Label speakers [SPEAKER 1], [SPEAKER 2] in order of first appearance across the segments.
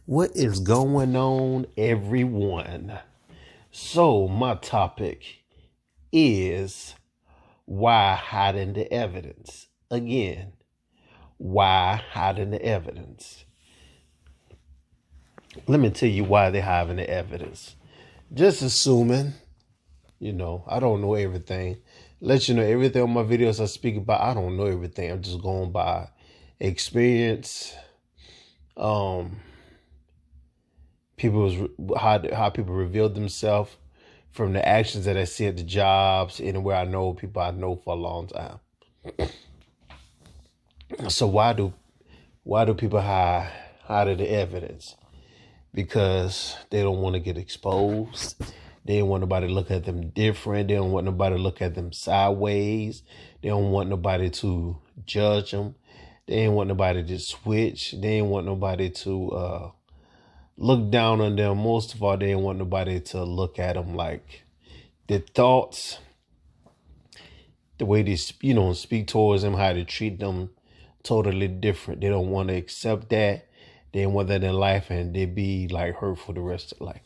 [SPEAKER 1] What is going on, everyone? So, my topic is why hiding the evidence? Again, why hiding the evidence? Let me tell you why they're hiding the evidence. Just assuming, I don't know everything. Let you know everything on my videos I speak about, I don't know everything. I'm just going by experience. How people reveal themselves from the actions that I see at the jobs, anywhere I know people I know for a long time. So why do people hide the evidence? Because they don't want to get exposed. They don't want nobody to look at them different. They don't want nobody to look at them sideways. They don't want nobody to judge them. They don't want nobody to switch. They don't want nobody to look down on them. Most of all, they didn't want nobody to look at them like their thoughts, the way they speak towards them, how they treat them, totally different. They don't want to accept that. They didn't want that in life, and they be like hurt for the rest of life.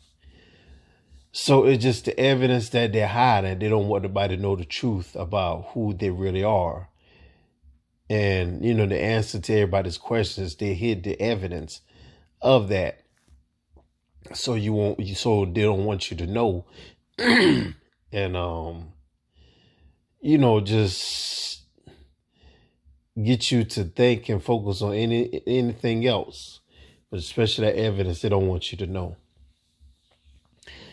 [SPEAKER 1] So it's just the evidence that they're hiding. They don't want nobody to know the truth about who they really are. And the answer to everybody's questions, they hid the evidence of that. So they don't want you to know. And just get you to think and focus on anything else, but especially that evidence they don't want you to know,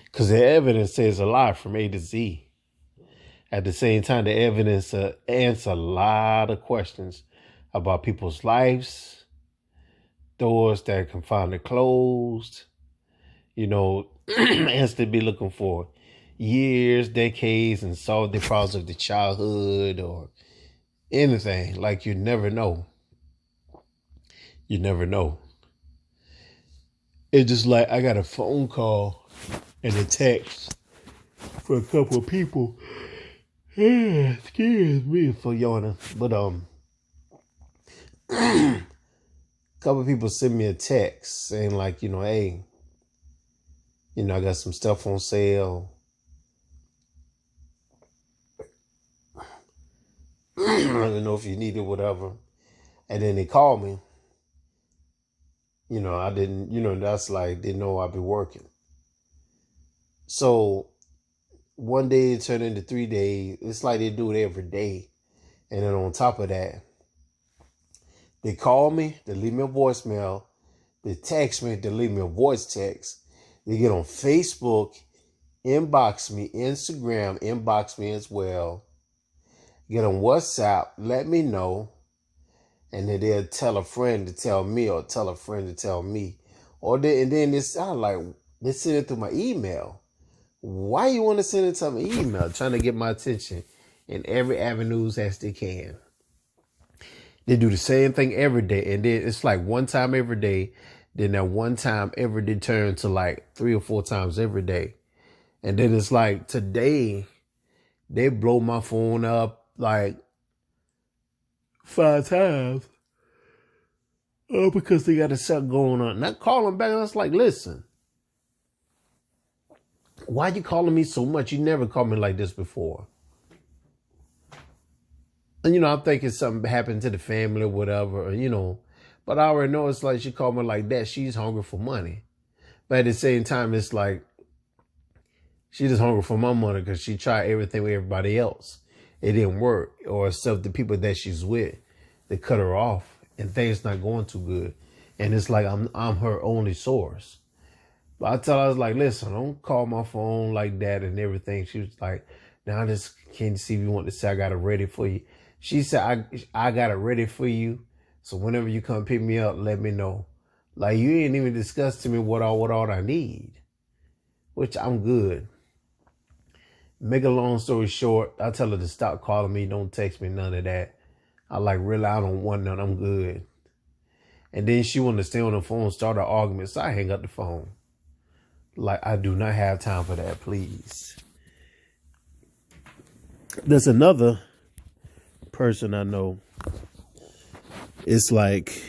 [SPEAKER 1] because the evidence says a lot from A to Z. At the same time, the evidence answers a lot of questions about people's lives, doors that can find it closed. Has to be looking for years, decades, and solve the problems of the childhood or anything. Like, you never know. You never know. It's just like I got a phone call and a text for a couple of people. Excuse me for yawning. But a couple of people sent me a text saying like, hey, I got some stuff on sale. I don't know if you need it, whatever. And then they called me. I didn't, that's like, they know I've been working. So one day it turned into 3 days. It's like they do it every day. And then on top of that, they call me, they leave me a voicemail, they text me, they leave me a voice text. They get on Facebook, inbox me, Instagram, inbox me as well. Get on WhatsApp, let me know. And then they'll tell a friend to tell me, or tell a friend to tell me. And then they sound like they send it through my email. Why you want to send it to my email? Trying to get my attention in every avenues as they can. They do the same thing every day. And then it's like one time every day. Then that one time every day turn to like 3 or 4 times every day. And then it's like today, they blow my phone up like 5 times. Because they got something going on. And I call them back and I was like, listen, why you calling me so much? You never called me like this before. And, I'm thinking something happened to the family or whatever, But I already know it's like she called me like that. She's hungry for money. But at the same time, it's like she just hungry for my money because she tried everything with everybody else. It didn't work. Or except the people that she's with, they cut her off and things not going too good. And it's like I'm her only source. But I tell her, I was like, listen, don't call my phone like that and everything. She was like, now I just can't see if you want to say I got it ready for you. She said, I got it ready for you. So whenever you come pick me up, let me know. Like, you ain't even discussed to me what all I need, which I'm good. Make a long story short, I tell her to stop calling me. Don't text me, none of that. I don't want none. I'm good. And then she wanted to stay on the phone, start an argument. So I hang up the phone. Like, I do not have time for that, please. There's another person I know. It's like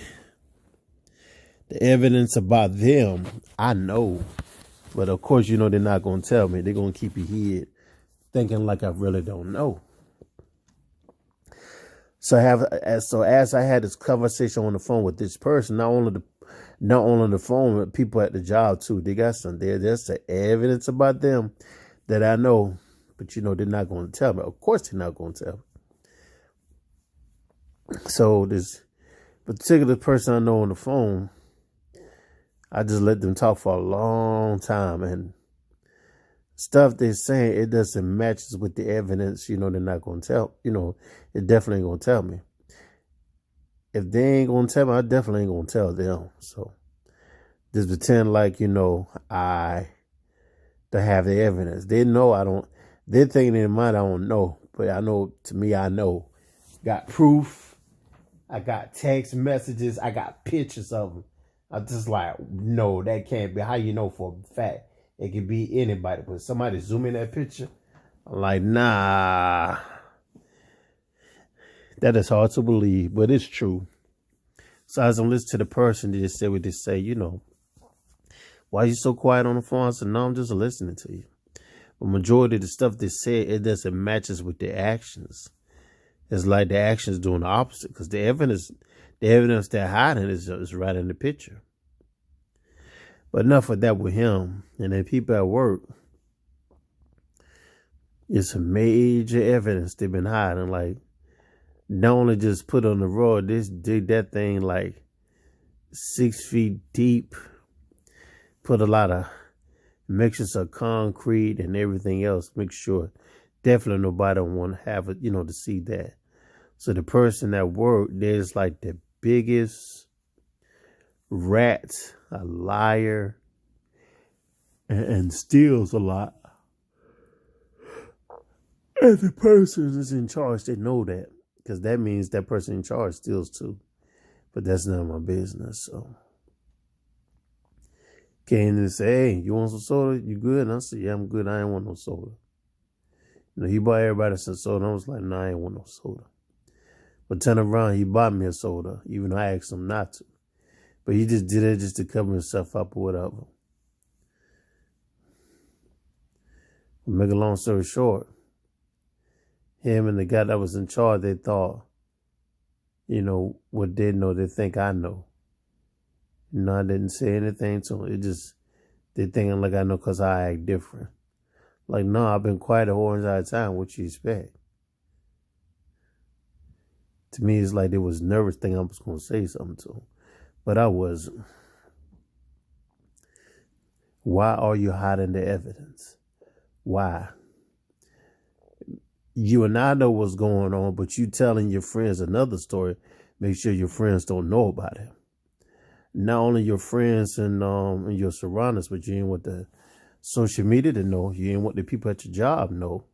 [SPEAKER 1] The evidence about them, I know. But of course, they're not going to tell me. They're going to keep it hid, thinking like I really don't know. So as I had this conversation on the phone with this person, not only the phone, but people at the job too. They got some there. There's the evidence about them that I know, but they're not going to tell me. Of course, they're not going to tell me. So this particular person I know on the phone, I just let them talk for a long time, and stuff they're saying, it doesn't match with the evidence. They're not going to tell. It definitely ain't going to tell me. If they ain't going to tell me, I definitely ain't going to tell them. So just pretend like, I don't have the evidence. They know I don't. They're thinking in their mind I don't know. But I know, to me, I know. Got proof. I got text messages. I got pictures of them. I'm just like, no, that can't be. How you know for a fact? It could be anybody. But somebody zoom in that picture, I'm like, nah. That is hard to believe, but it's true. So as I'm listening to the person, they just say what they say, why are you so quiet on the phone? I said, no, I'm just listening to you. But majority of the stuff they say, it doesn't matches with their actions. It's like the actions doing the opposite, because the evidence they're hiding is right in the picture. But enough of that with him. And then people at work, it's major evidence they've been hiding. Like, not only just put on the road, they dig that thing like 6 feet deep, put a lot of mixtures of concrete and everything else, make sure definitely nobody don't want to have it, to see that. So the person at work, there's like the biggest rat, a liar, and steals a lot. And the person is in charge, they know that. Because that means that person in charge steals too. But that's none of my business. So came in and say, hey, you want some soda? You good? And I said, yeah, I'm good. I ain't want no soda. He bought everybody some soda. I was like, no, I ain't want no soda. But turn around, he bought me a soda, even though I asked him not to. But he just did it just to cover himself up or whatever. Make a long story short, him and the guy that was in charge, they thought, what they know, they think I know. I didn't say anything to him. It just, they thinking like I know because I act different. Like, no, I've been quiet the whole entire time. What you expect? To me, it's like they was nervous thinking I was going to say something to him. But I wasn't. Why are you hiding the evidence? Why? You and I know what's going on, but you telling your friends another story, make sure your friends don't know about it. Not only your friends and your surroundings, but you ain't want the social media to know. You ain't want the people at your job know.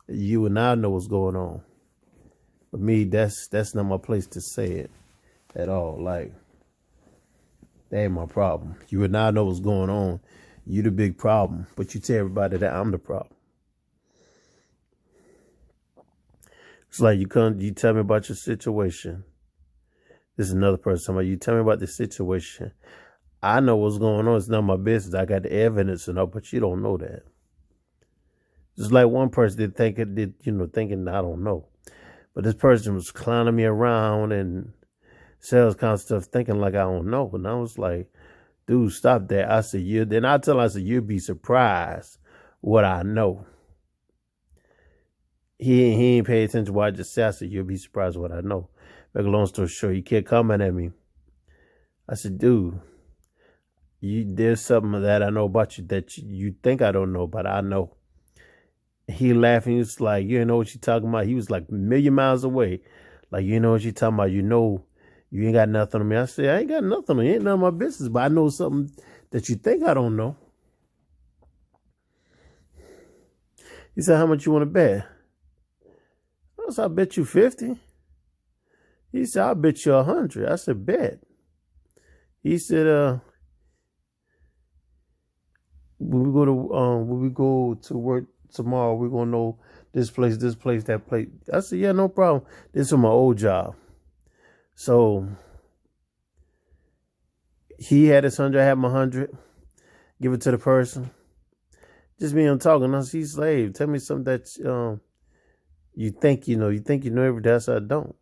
[SPEAKER 1] You and I know what's going on. But me, that's not my place to say it at all. Like, that ain't my problem. You and I know what's going on. You the big problem, but you tell everybody that I'm the problem. It's like you tell me about your situation. This is another person talking about, you tell me about the situation. I know what's going on. It's not my business. I got the evidence and all, but you don't know that. Just like one person thinking I don't know. But this person was clowning me around and sales kind of stuff, thinking like I don't know. And I was like, dude, stop that. I said, I said, you'd be surprised what I know. He ain't pay attention to what I just said. I said, you'll be surprised what I know. Make a long story short, he kept coming at me. I said, dude, there's something that I know about you that you think I don't know, but I know. He laughing. He was like, you know what you talking about? He was like a million miles away. Like, you know what you talking about? You ain't got nothing on me. I said, I ain't got nothing on you. Ain't none of my business, but I know something that you think I don't know. He said, how much you want to bet? I said, I bet you 50. He said, I'll bet you 100. I said, bet. He said, when we go to work tomorrow, we're gonna know this place, that place. I said, yeah, no problem. This is my old job. So He had his 100, I had my 100. Give it to the person. Just me and talking. I see slave. Tell me something that you think you know. You think you know everything. That's I don't.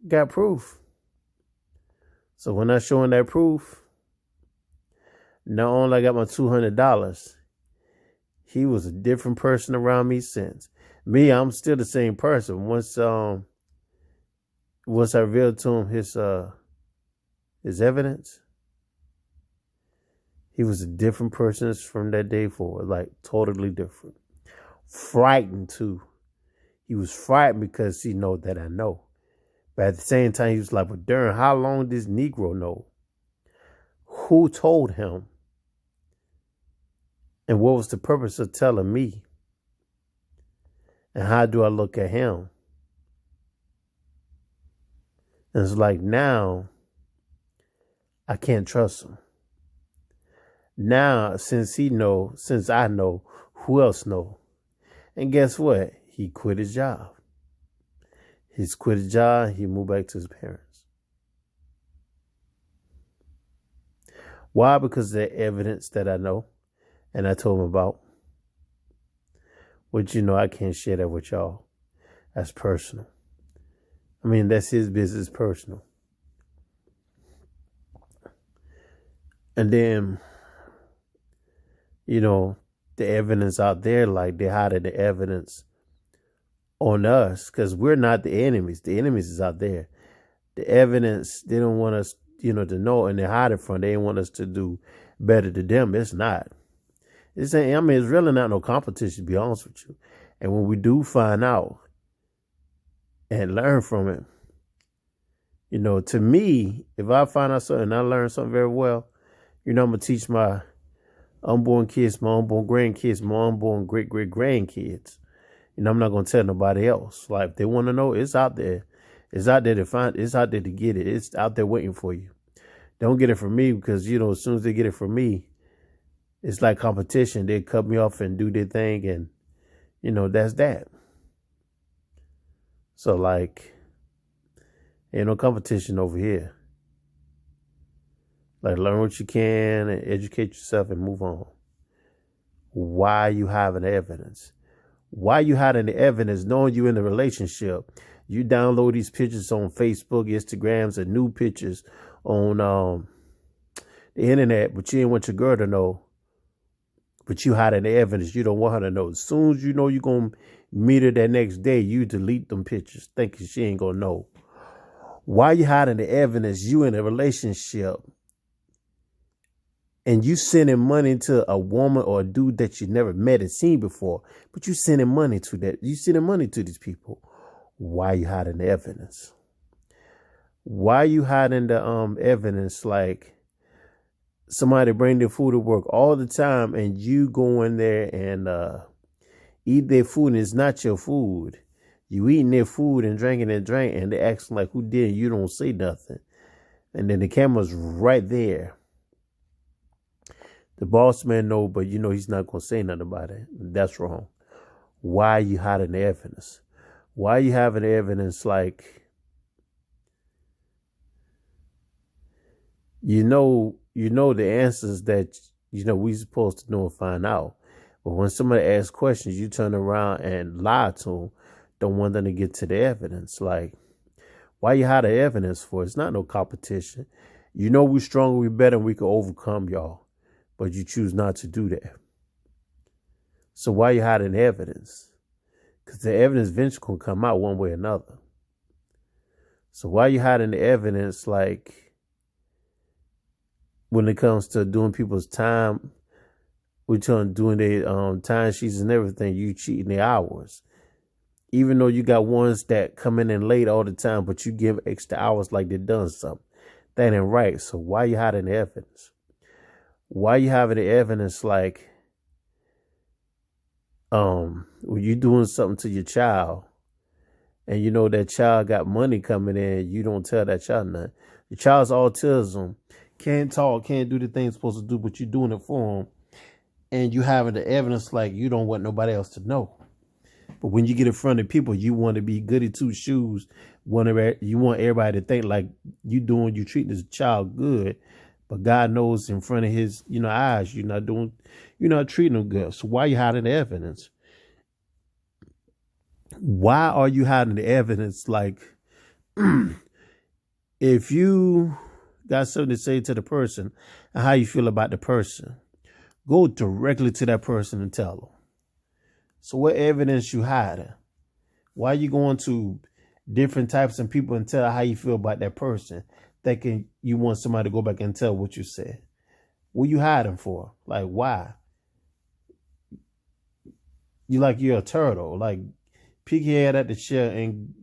[SPEAKER 1] Got proof. So when I showing that proof, not only I got my $200, he was a different person around me since. Me, I'm still the same person. Once I revealed to him his evidence, he was a different person from that day forward, like totally different. Frightened too. He was frightened because he know that I know. But at the same time, he was like, but Darren, how long does Negro know? Who told him? And what was the purpose of telling me? And how do I look at him? And it's like now, I can't trust him. Now, since I know, who else know? And guess what? He quit his job. He's quit his job. He moved back to his parents. Why? Because of the evidence that I know and I told him about. Which, I can't share that with y'all. That's personal. I mean, that's his business, personal. And then, the evidence out there, like they hide the evidence on us because we're not the enemies. The enemies is out there. The evidence, they don't want us, to know, and they hide it from. They don't want us to do better to them. It's not. It's really not no competition, to be honest with you. And when we do find out and learn from it, to me, if I find out something and I learn something very well, I'm going to teach my unborn kids, my unborn grandkids, my unborn great-great-grandkids. I'm not going to tell nobody else. Like, if they want to know, it's out there. It's out there to find. It's out there to get it. It's out there waiting for you. Don't get it from me because, as soon as they get it from me, it's like competition. They cut me off and do their thing. And, that's that. So, like, ain't no competition over here. Like, learn what you can and educate yourself and move on. Why you having the evidence? Why you hiding the evidence knowing you in a relationship? You download these pictures on Facebook, Instagrams, and new pictures on the internet, but you ain't want your girl to know. But you hiding the evidence. You don't want her to know. As soon as you know you're going to meet her that next day, you delete them pictures thinking she ain't going to know. Why you hiding the evidence? You in a relationship and you sending money to a woman or a dude that you never met and seen before, but you sending money to that. You sending money to these people. Why you hiding the evidence? Why you hiding the evidence? Like somebody bring their food to work all the time and you go in there and eat their food and it's not your food. You eating their food and drinking and drink and they acting like who did, you don't say nothing. And then the camera's right there. The boss man know, but he's not going to say nothing about it. That's wrong. Why are you hiding the evidence? Why are you having the evidence like, the answers that, we supposed to know and find out. But when somebody asks questions, you turn around and lie to them. Don't want them to get to the evidence. Like, why you hide the evidence for? It's not no competition. We stronger, we better, and we can overcome y'all. But you choose not to do that. So why you hiding the evidence? Because the evidence eventually going to come out one way or another. So why you hiding the evidence like when it comes to doing people's time, doing their time sheets and everything, you cheating their hours. Even though you got ones that come in late all the time, but you give extra hours like they done something. That ain't right. So why you hiding the evidence? Why you having the evidence like when you doing something to your child and that child got money coming in, you don't tell that child nothing. The child's autism, can't talk, can't do the things supposed to do, but you're doing it for them. And you having the evidence like you don't want nobody else to know. But when you get in front of people, you want to be goody two shoes. You want everybody to think like you treating this child good. But God knows in front of his, eyes, you're not treating them good. So why are you hiding the evidence? Why are you hiding the evidence? Like, if you got something to say to the person and how you feel about the person, go directly to that person and tell them. So what evidence you hiding? Why are you going to different types of people and tell how you feel about that person, thinking you want somebody to go back and tell what you said? What you hiding for? Like, why? You're a turtle. Like, peek your head at the chair and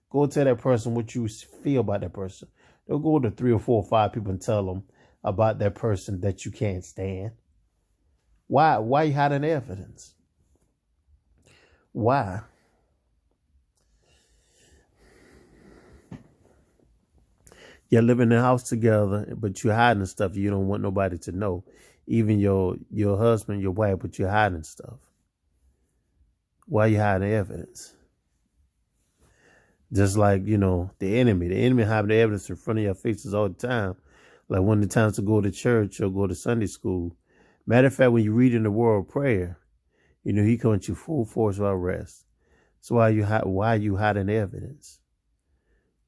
[SPEAKER 1] go tell that person what you feel about that person. Don't go to 3 or 4 or 5 people and tell them about that person that you can't stand. Why? Why you hiding evidence? Why? You're living in a house together, but you're hiding stuff you don't want nobody to know. Even your husband, your wife, but you're hiding stuff. Why you hiding evidence? Just like, the enemy. The enemy hiding the evidence in front of your faces all the time. Like when the times to go to church or go to Sunday school. Matter of fact, when you read in the Word of Prayer, he comes at you full force without rest. So why are you hiding evidence?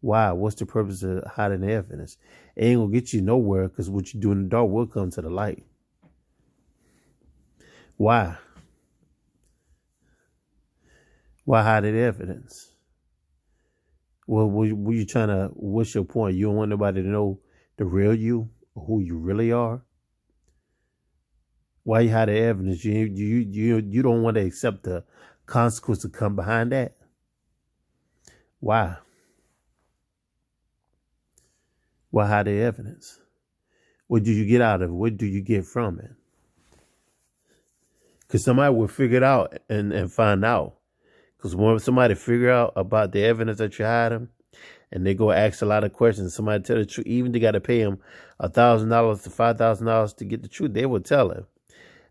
[SPEAKER 1] Why? What's the purpose of hiding evidence? It ain't gonna get you nowhere, because what you do in the dark will come to the light. Why? Why hide evidence? Well, were you trying to? What's your point? You don't want nobody to know the real you, or who you really are. Why you hide the evidence? You don't want to accept the consequence to come behind that. Why? Why hide the evidence? What do you get out of it? What do you get from it? Because somebody will figure it out and find out. Because when somebody figure out about the evidence that you're hiding, and they go ask a lot of questions, somebody tell the truth, even they got to pay them $1,000 to $5,000 to get the truth, they will tell it.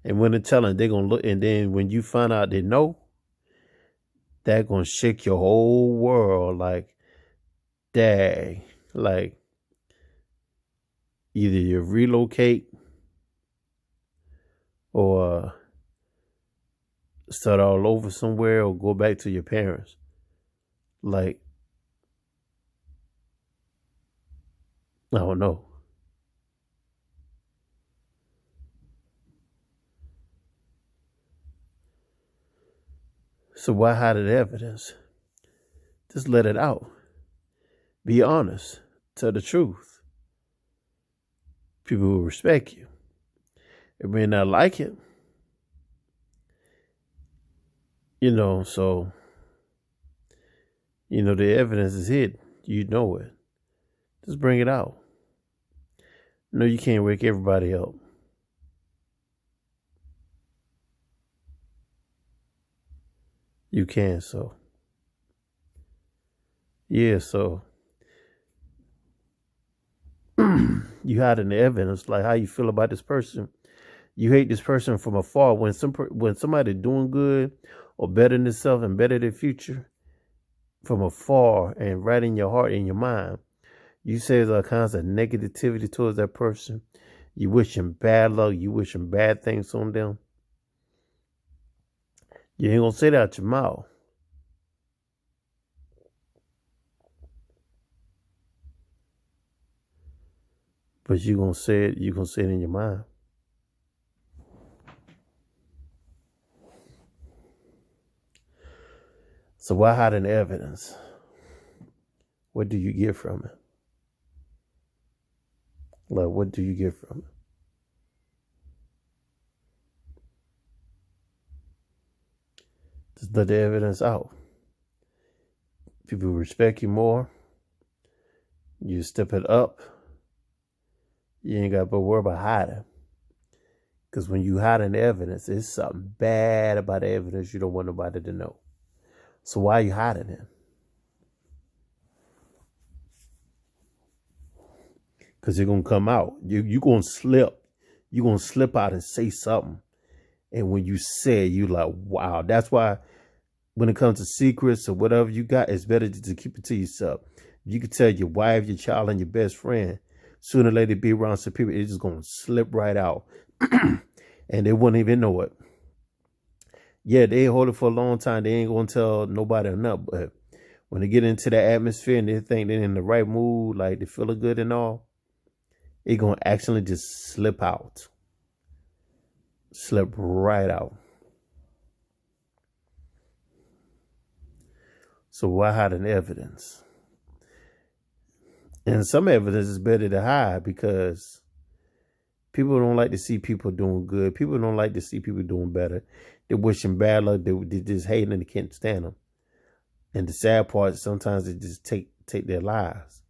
[SPEAKER 1] And when they tell them, they're going to look, and then when you find out they know, that's going to shake your whole world. Like, dang. Like, either you relocate or start all over somewhere or go back to your parents. Like, I don't know. So why hide the evidence? Just let it out. Be honest. Tell the truth. People will respect you. They may not like it. So, the evidence is hidden. You know it. Just bring it out. No, you can't wake everybody up. You can, so. Yeah, so. You hiding the evidence, like how you feel about this person. You hate this person from afar. When somebody doing good or better than themselves and better than their future, from afar and right in your heart and your mind, you say all kinds of negativity towards that person. You wish them bad luck. You wish them bad things on them. You ain't gonna say that out your mouth. But you're gonna say it in your mind. So why hide the evidence? What do you get from it? Like, what do you get from it? Just let the evidence out. People respect you more. You step it up. You ain't got to worry about hiding. Because when you hide the evidence, it's something bad about the evidence you don't want nobody to know. So why are you hiding it? Because you're going to come out. You're going to slip. You're going to slip out and say something. And when you say it, you're like, wow. That's why when it comes to secrets or whatever you got, it's better to keep it to yourself. You can tell your wife, your child, and your best friend. Sooner or later, be around some people, it's just gonna slip right out, and they wouldn't even know it. Yeah, they hold it for a long time. They ain't gonna tell nobody enough. But when they get into the atmosphere and they think they're in the right mood, like they feeling good and all, it gonna actually just slip out, slip right out. So why hide an evidence? And some evidence is better to hide because people don't like to see people doing good. People don't like to see people doing better. They wishing bad luck. They just hating and they can't stand them. And the sad part, sometimes they just take their lives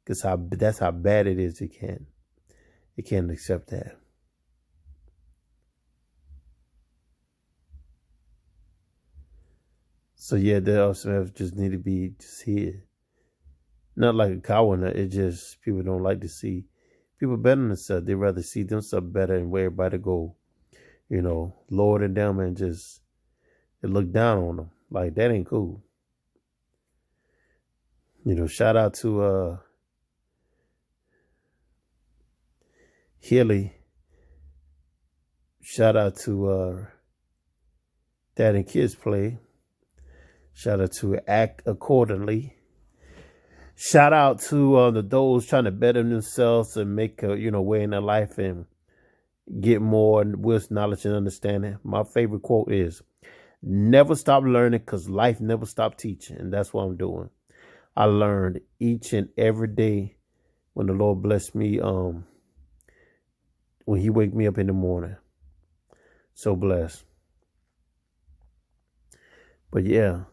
[SPEAKER 1] because that's how bad it is. They can't accept that. So yeah, there also just need to be just here. Not like a coward. It just people don't like to see people better than themselves. They rather see themselves better and where everybody go, lower than them and just they look down on them. Like that ain't cool. Shout out to Healy. Shout out to Dad and Kids Play. Shout out to Act Accordingly. Shout out to those trying to better themselves and make a way in their life and get more wisdom, knowledge, and understanding. My favorite quote is, "Never stop learning because life never stopped teaching." And that's what I'm doing. I learned each and every day when the Lord blessed me, when He wake me up in the morning. So blessed. But yeah.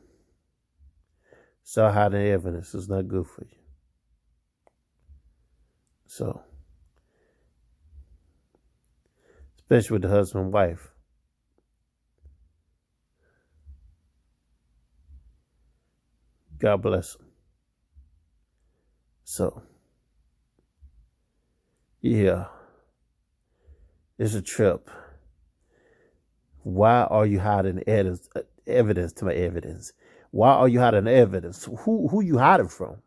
[SPEAKER 1] So hiding evidence is not good for you. So, especially with the husband and wife. God bless them. So, yeah, it's a trip. Why are you hiding evidence to my evidence? Why are you hiding evidence? Who you hiding from?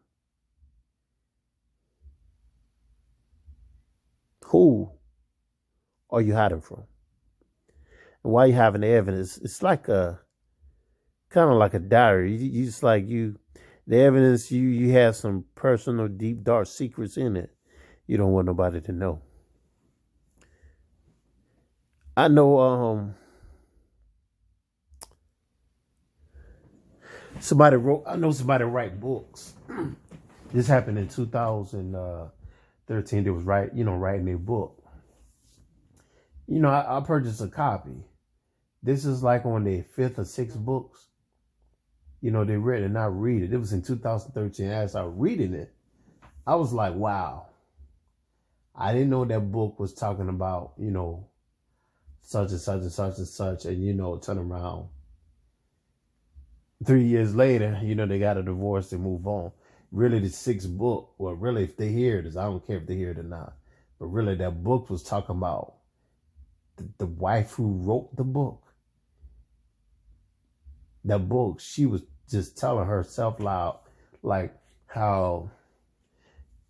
[SPEAKER 1] Who are you hiding from? And why are you having the evidence? It's like kind of like a diary. You just like the evidence. You have some personal, deep, dark secrets in it. You don't want nobody to know. I know. Somebody write books. This happened in 2013. They was writing a book. I purchased a copy. This is like on their 5th or 6th books. They read it and I read it. It was in 2013. As I was reading it, I was like, wow. I didn't know that book was talking about, such and such and such and such. And, turn around. 3 years later, they got a divorce and move on. Really, the 6th book, well, really, if they hear this, I don't care if they hear it or not. But really, that book was talking about the wife who wrote the book. That book, she was just telling herself loud, like how,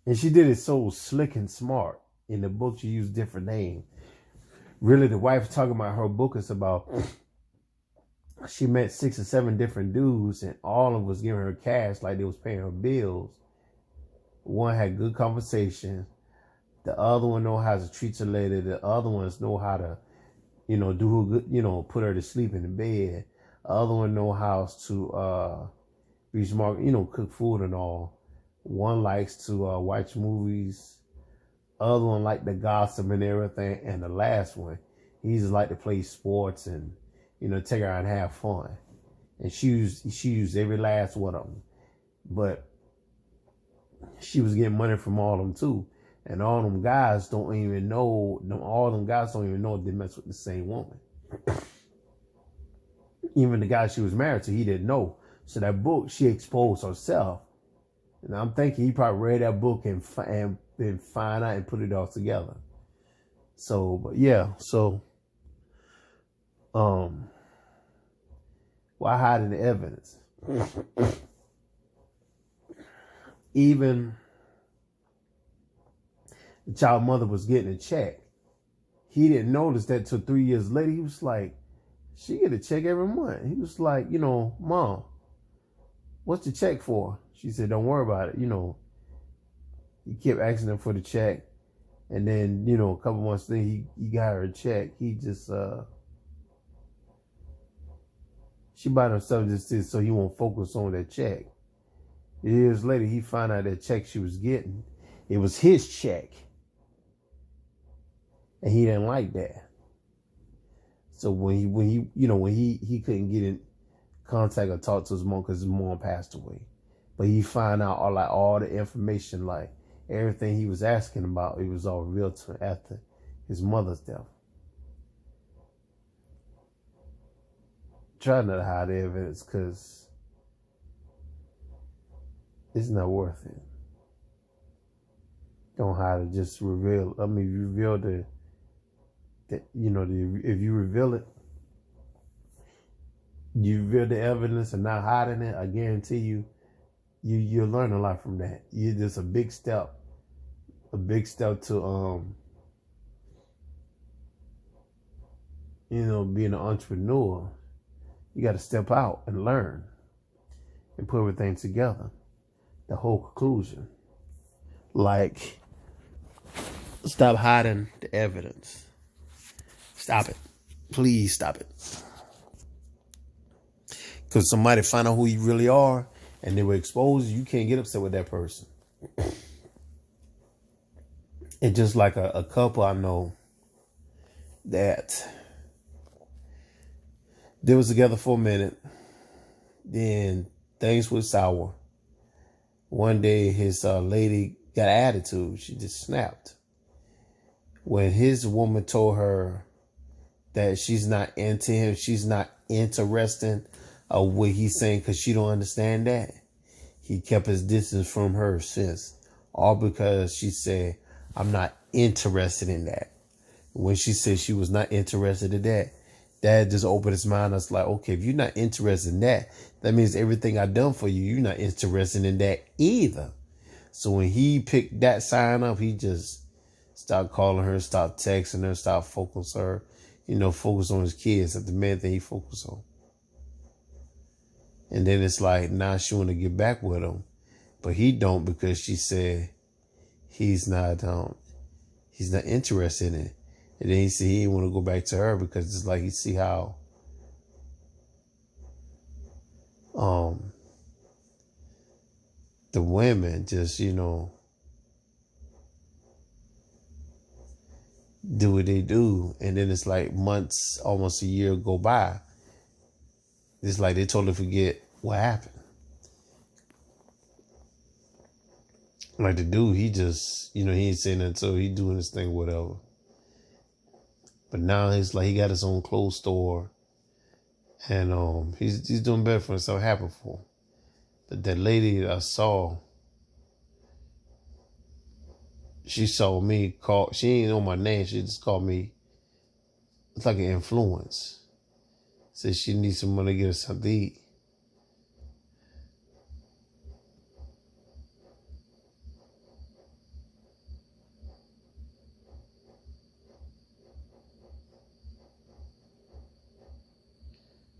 [SPEAKER 1] and she did it so slick and smart. In the book, she used different names. Really, the wife talking about her book is about, she met 6 or 7 different dudes and all of them was giving her cash like they was paying her bills. One had good conversation. The other one know how to treat a lady. The other ones know how to, do her good, put her to sleep in the bed. The other one know how to be smart, cook food and all. One likes to watch movies. Other one like the gossip and everything. And the last one, he just like to play sports and, take her out and have fun. And she used every last one of them. But she was getting money from all of them too. And all them guys don't even know, they mess with the same woman. Even the guy she was married to, he didn't know. So that book, she exposed herself. And I'm thinking he probably read that book and find out and put it all together. So, but yeah, so, why hiding the evidence? Even the child mother was getting a check. He didn't notice that till 3 years later. He was like, she get a check every month. He was like, Mom, what's the check for? She said, don't worry about it. He kept asking her for the check. And then, a couple months later, he got her a check. He just, she bought him something just so he won't focus on that check. Years later, he found out that check she was getting, it was his check. And he didn't like that. So when he couldn't get in contact or talk to his mom because his mom passed away. But he found out all the information, like everything he was asking about, it was all revealed to him after his mother's death. Try not to hide the evidence because it's not worth it. Don't hide it, just reveal. Reveal if you reveal it, you reveal the evidence and not hiding it, I guarantee you'll learn a lot from that. There's a big step to being an entrepreneur. You got to step out and learn and put everything together. The whole conclusion. Like, stop hiding the evidence. Stop it. Please stop it. Because somebody find out who you really are and they will expose you, you can't get upset with that person. And just like a couple I know that they was together for a minute, then things were sour. One day his lady got an attitude. She just snapped. When his woman told her that she's not into him, she's not interested in what he's saying because she don't understand that, he kept his distance from her since. All because she said, I'm not interested in that. When she said she was not interested in that, that just opened his mind. I was like, okay, if you're not interested in that, that means everything I've done for you, you're not interested in that either. So when he picked that sign up, he just stopped calling her, stopped texting her, stopped focusing her, focus on his kids. That's the main thing he focused on. And then it's like, now she want to get back with him, but he don't because she said he's not interested in it. And then he said he didn't want to go back to her because it's like he see how the women just, do what they do. And then it's like months, almost a year go by. It's like they totally forget what happened. Like the dude, he just, he ain't saying nothing, so he doing his thing, whatever. But now it's like he got his own clothes store, and he's doing better for himself. Happy for him. But that lady I saw, she saw me call. She ain't know my name. She just called me. It's like an influence. Said she needs some money to get her something to eat.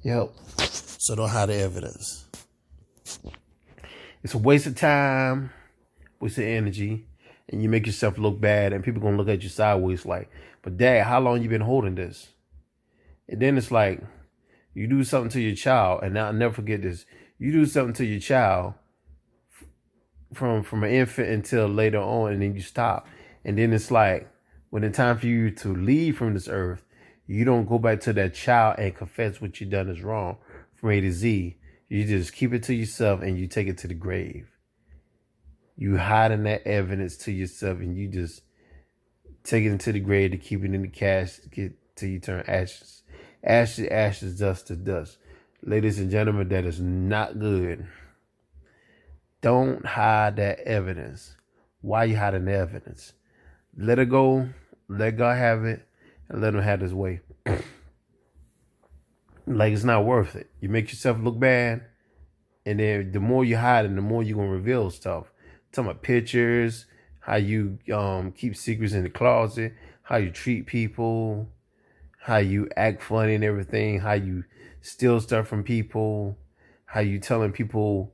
[SPEAKER 1] Yep. So don't hide the evidence. It's a waste of time, waste of energy, and you make yourself look bad, and people gonna look at you sideways like, but Dad, how long you been holding this? And then it's like, you do something to your child, and I'll never forget this. You do something to your child from an infant until later on, and then you stop. And then it's like, when it's time for you to leave from this earth, you don't go back to that child and confess what you done is wrong from A to Z. You just keep it to yourself and you take it to the grave. You hiding that evidence to yourself and you just take it into the grave to keep it in the casket till you turn ashes. Ashes to ashes, dust to dust. Ladies and gentlemen, that is not good. Don't hide that evidence. Why you hiding the evidence? Let it go. Let God have it. And let him have his way. Like, it's not worth it. You make yourself look bad. And then the more you hide and the more you're going to reveal stuff. I'm talking about pictures, how you keep secrets in the closet, how you treat people, how you act funny and everything, how you steal stuff from people, how you telling people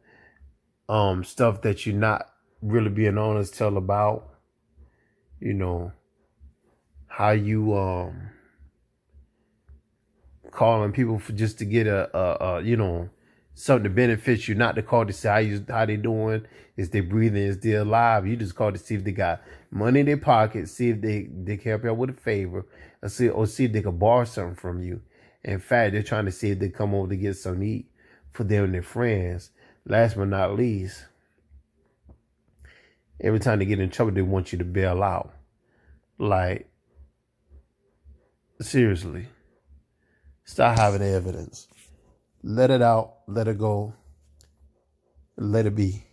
[SPEAKER 1] stuff that you're not really being honest tell about, you know, how you calling people for just to get a you know, something to benefit you, not to call to see how they doing, is they breathing, is they alive. You just call to see if they got money in their pocket, see if they can help you out with a favor, or see if they can borrow something from you. In fact, they're trying to see if they come over to get something to eat for them and their friends. Last but not least, every time they get in trouble, they want you to bail out. Like, seriously, stop having evidence. Let it out, let it go, let it be.